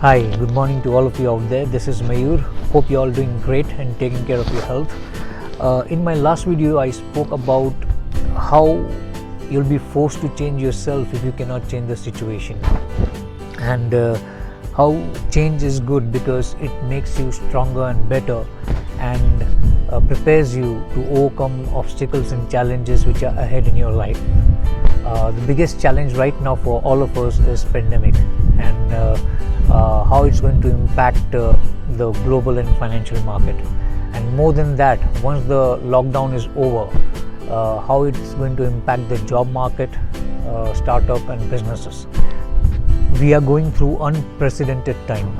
Hi, good morning to all of you out there. This is Mayur. Hope you all doing great and taking care of your health. In my last video, I spoke about how you'll be forced to change yourself if you cannot change the situation, and how change is good because it makes you stronger and better, and prepares you to overcome obstacles and challenges which are ahead in your life. The biggest challenge right now for all of us is pandemic, and how it's going to impact the global and financial market, and more than that, once the lockdown is over, how it's going to impact the job market, startup and businesses. We are going through unprecedented time.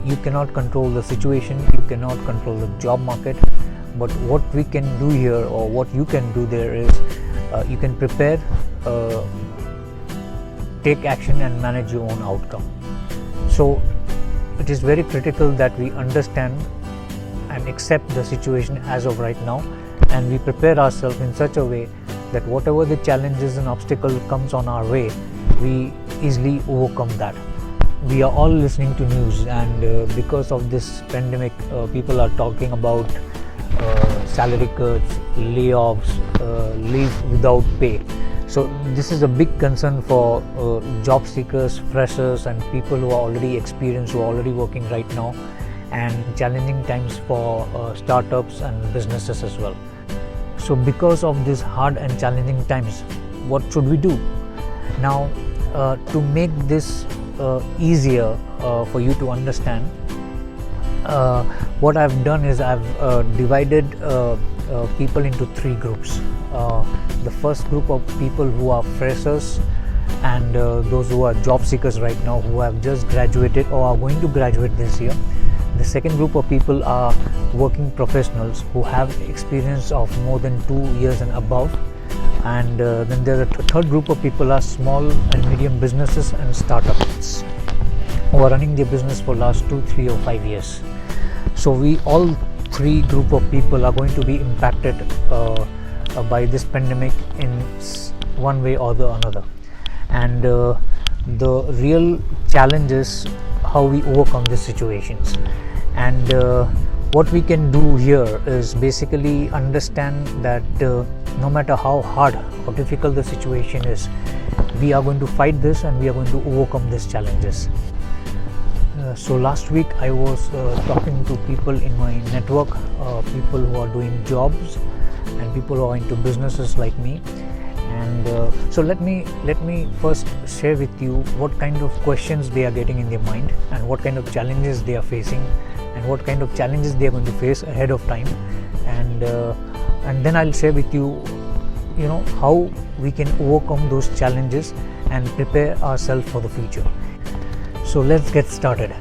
You cannot control the situation, you cannot control the job market, but what we can do here, or what you can do there, is you can prepare, take action and manage your own outcome. So it is very critical that we understand and accept the situation as of right now, and we prepare ourselves in such a way that whatever the challenges and obstacle comes on our way, we easily overcome that. We are all listening to news, and because of this pandemic, people are talking about salary cuts, layoffs, leave without pay. So this is a big concern for job seekers, freshers and people who are already experienced, who are already working right now, and challenging times for startups and businesses as well. So because of these hard and challenging times, what should we do? Now, to make this easier for you to understand, what I've done is I've divided people into three groups. The first group of people who are freshers, and those who are job seekers right now, who have just graduated or are going to graduate this year. The second group of people are working professionals who have experience of more than 2 years and above, and then there are the third group of people are small and medium businesses and startups who are running their business for last 2, 3 or 5 years. So we all three group of people are going to be impacted by this pandemic in one way or the another, and the real challenge is how we overcome these situations. And what we can do here is basically understand that no matter how hard or difficult the situation is, we are going to fight this and we are going to overcome these challenges. So last week I was talking to people in my network, people who are doing jobs and people who are into businesses like me, and so let me first share with you what kind of questions they are getting in their mind, and what kind of challenges they are facing, and what kind of challenges they are going to face ahead of time, and then I'll share with you how we can overcome those challenges and prepare ourselves for the future. So let's get started.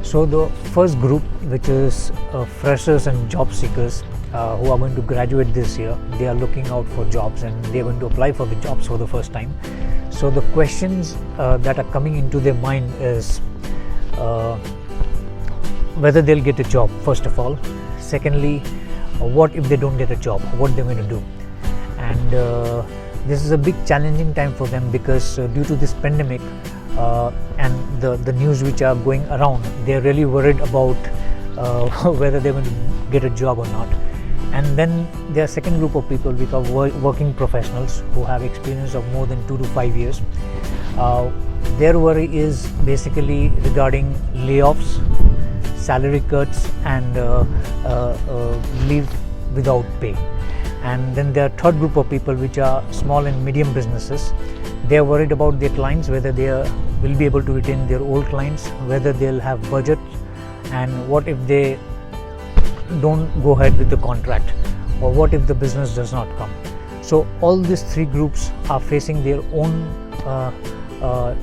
So the first group, which is freshers and job seekers who are going to graduate this year, they are looking out for jobs and they are going to apply for the jobs for the first time. So the questions that are coming into their mind is whether they'll get a job, first of all. Secondly, what if they don't get a job, what they're going to do. And this is a big challenging time for them because due to this pandemic and the news which are going around, they're really worried about whether they're going to get a job or not. And then there are second group of people which are working professionals who have experience of more than 2 to 5 years. Their worry is basically regarding layoffs, salary cuts and leave without pay. And then there are third group of people which are small and medium businesses. They are worried about their clients, whether they will be able to retain their old clients, whether they'll have budget, and what if they don't go ahead with the contract, or what if the business does not come. So all these three groups are facing their own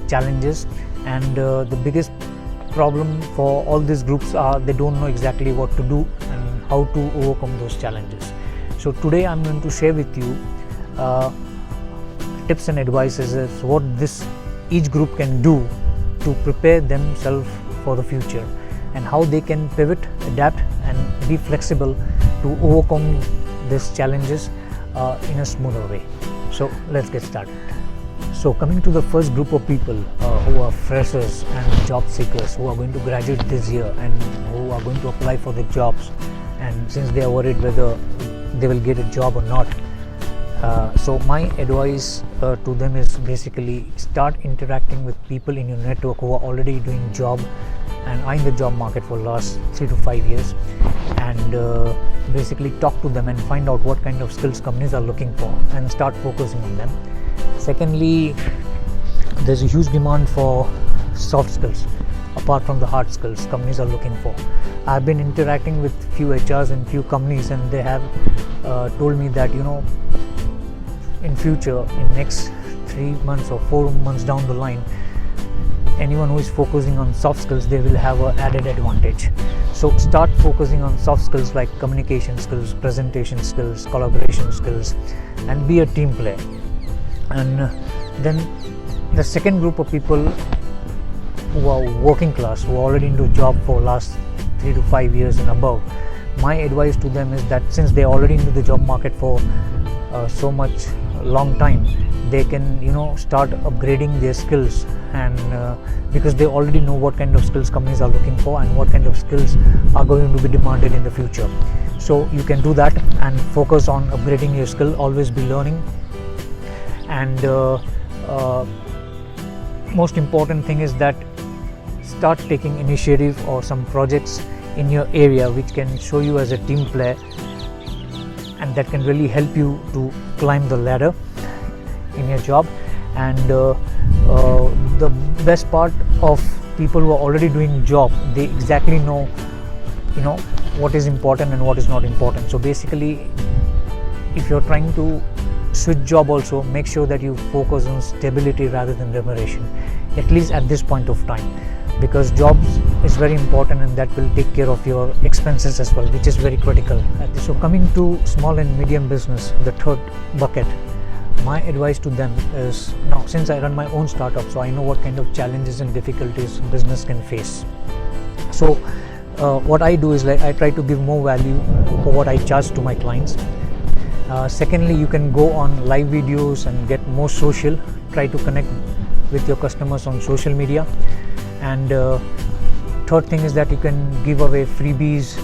challenges, and the biggest problem for all these groups are they don't know exactly what to do and how to overcome those challenges. So today I'm going to share with you tips and advices as what each group can do to prepare themselves for the future, and how they can pivot, adapt and be flexible to overcome these challenges in a smoother way. So let's get started. So coming to the first group of people who are freshers and job seekers who are going to graduate this year and who are going to apply for the jobs, and since they are worried whether they will get a job or not, so my advice to them is basically start interacting with people in your network who are already doing job and are in the job market for last 3 to 5 years, and basically talk to them and find out what kind of skills companies are looking for and start focusing on them. Secondly, there's a huge demand for soft skills apart from the hard skills companies are looking for. I've been interacting with few HRs and few companies, and they have told me that in future, in next 3 months or 4 months down the line, anyone who is focusing on soft skills, they will have an added advantage. So start focusing on soft skills like communication skills, presentation skills, collaboration skills, and be a team player. And then the second group of people who are working class, who are already into job for last 3 to 5 years and above, my advice to them is that since they are already into the job market for so much long time, they can start upgrading their skills, and because they already know what kind of skills companies are looking for and what kind of skills are going to be demanded in the future. So you can do that and focus on upgrading your skill, always be learning. And most important thing is that start taking initiative or some projects in your area which can show you as a team player, and that can really help you to climb the ladder in your job. And the best part of people who are already doing job, they exactly know what is important and what is not important. So basically, if you're trying to switch job also, make sure that you focus on stability rather than remuneration, at least at this point of time, because jobs is very important and that will take care of your expenses as well, which is very critical. So coming to small and medium business, the third bucket, my advice to them is, now since I run my own startup, so I know what kind of challenges and difficulties business can face. So what I do is, like, I try to give more value for what I charge to my clients. Secondly, you can go on live videos and get more social, try to connect with your customers on social media. And third thing is that you can give away freebies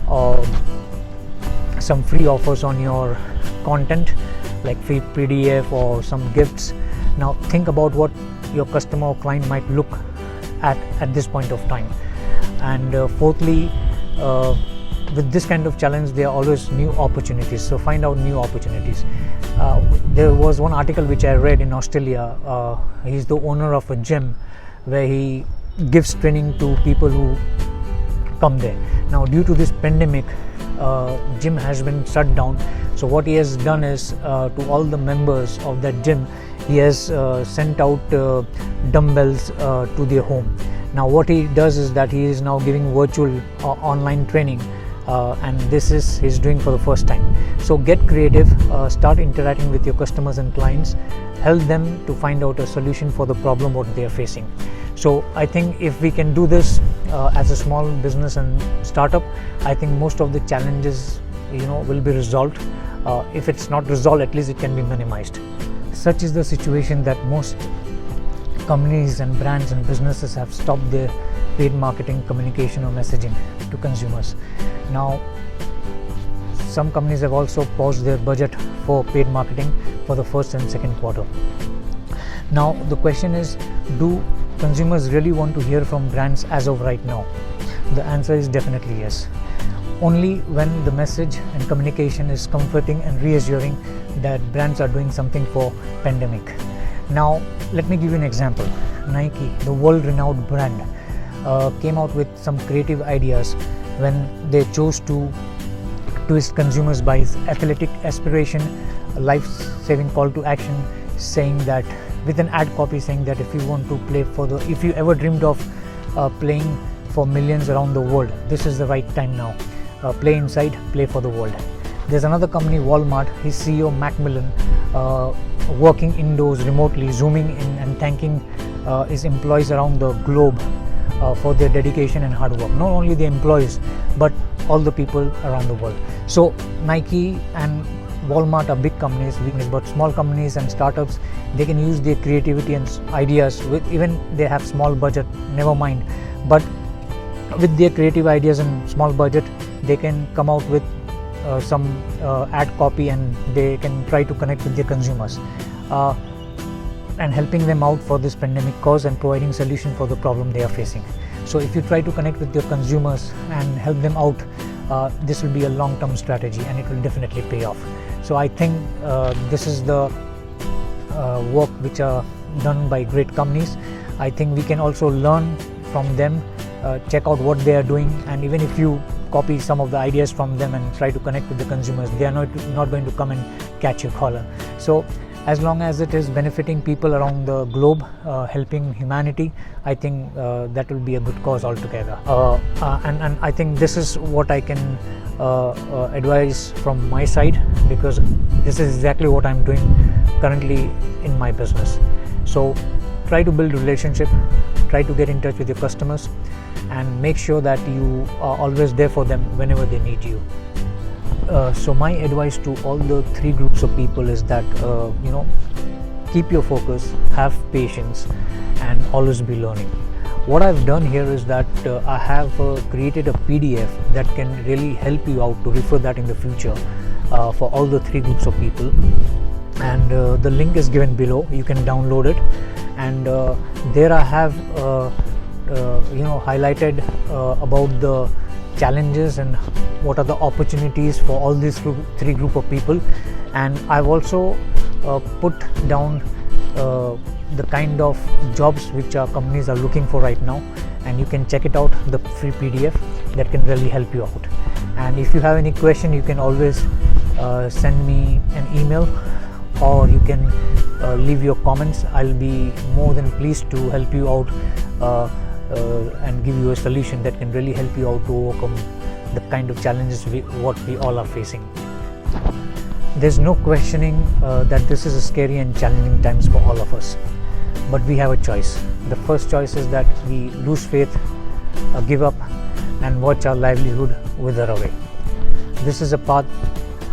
or some free offers on your content, like free PDF or some gifts. Now think about what your customer or client might look at this point of time. And fourthly, with this kind of challenge, there are always new opportunities, so find out new opportunities. There was one article which I read in Australia. He's the owner of a gym where he gives training to people who come there. Now due to this pandemic, gym has been shut down. So what he has done is, to all the members of that gym, he has sent out dumbbells to their home. Now what he does is that he is now giving virtual online training, and this is he's doing for the first time. So get creative, start interacting with your customers and clients, help them to find out a solution for the problem what they are facing. So I think if we can do this as a small business and startup, I think most of the challenges will be resolved. If it's not resolved, at least it can be minimized. Such is the situation that most companies and brands and businesses have stopped their paid marketing, communication or messaging to consumers. Now some companies have also paused their budget for paid marketing for the first and second quarter. Now the question is, do consumers really want to hear from brands as of right now? The answer is definitely yes. Only when the message and communication is comforting and reassuring that brands are doing something for pandemic. Now let me give you an example. Nike, the world-renowned brand, came out with some creative ideas when they chose to twist consumers by athletic aspiration, a life-saving call to action, saying that, with an ad copy saying that if you want to play if you ever dreamed of playing for millions around the world, this is the right time now. Play inside, play for the world. There's another company, Walmart, his CEO Macmillan, working indoors remotely, zooming in and thanking his employees around the globe for their dedication and hard work. Not only the employees, but all the people around the world. So Nike and Walmart are big companies, but small companies and startups, they can use their creativity and ideas. Even they have small budget, never mind, but with their creative ideas and small budget, they can come out with some ad copy, and they can try to connect with their consumers and helping them out for this pandemic cause and providing solution for the problem they are facing. So if you try to connect with your consumers and help them out, this will be a long-term strategy, and it will definitely pay off. So I think this is the work which are done by great companies. I think we can also learn from them, check out what they are doing, and even if you copy some of the ideas from them and try to connect with the consumers, they are not going to come and catch your collar. So as long as it is benefiting people around the globe, helping humanity, I think that will be a good cause altogether. And I think this is what I can advise from my side, because this is exactly what I'm doing currently in my business. So try to build relationship, try to get in touch with your customers, and make sure that you are always there for them whenever they need you. So my advice to all the three groups of people is that keep your focus, have patience, and always be learning. What I've done here is that I have created a PDF that can really help you out to refer that in the future for all the three groups of people, and the link is given below. You can download it, and there I have highlighted about the challenges and what are the opportunities for all these three group of people, and I've also put down the kind of jobs which our companies are looking for right now, and you can check it out, the free PDF that can really help you out. And if you have any question, you can always send me an email, or you can leave your comments. I'll be more than pleased to help you out and give you a solution that can really help you out to overcome the kind of challenges what we all are facing. There's no questioning that this is a scary and challenging times for all of us, but we have a choice. The first choice is that we lose faith, give up, and watch our livelihood wither away. This is a path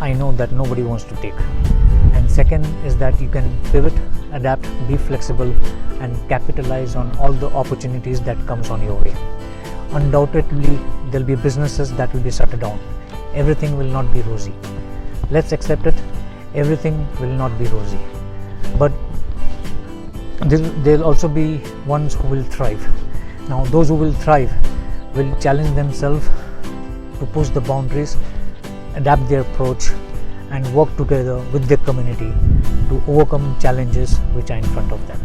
I know that nobody wants to take. And second is that you can pivot, adapt, be flexible, and capitalize on all the opportunities that comes on your way. Undoubtedly, there'll be businesses that will be shut down. Everything will not be rosy. Let's accept it. Everything will not be rosy. But there'll also be ones who will thrive. Now, those who will thrive will challenge themselves to push the boundaries, adapt their approach, and work together with their community to overcome challenges which are in front of them.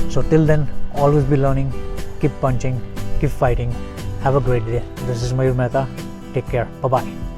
So till then, always be learning, keep punching, keep fighting. Have a great day. This is Mayur Mehta. Take care. Bye-bye.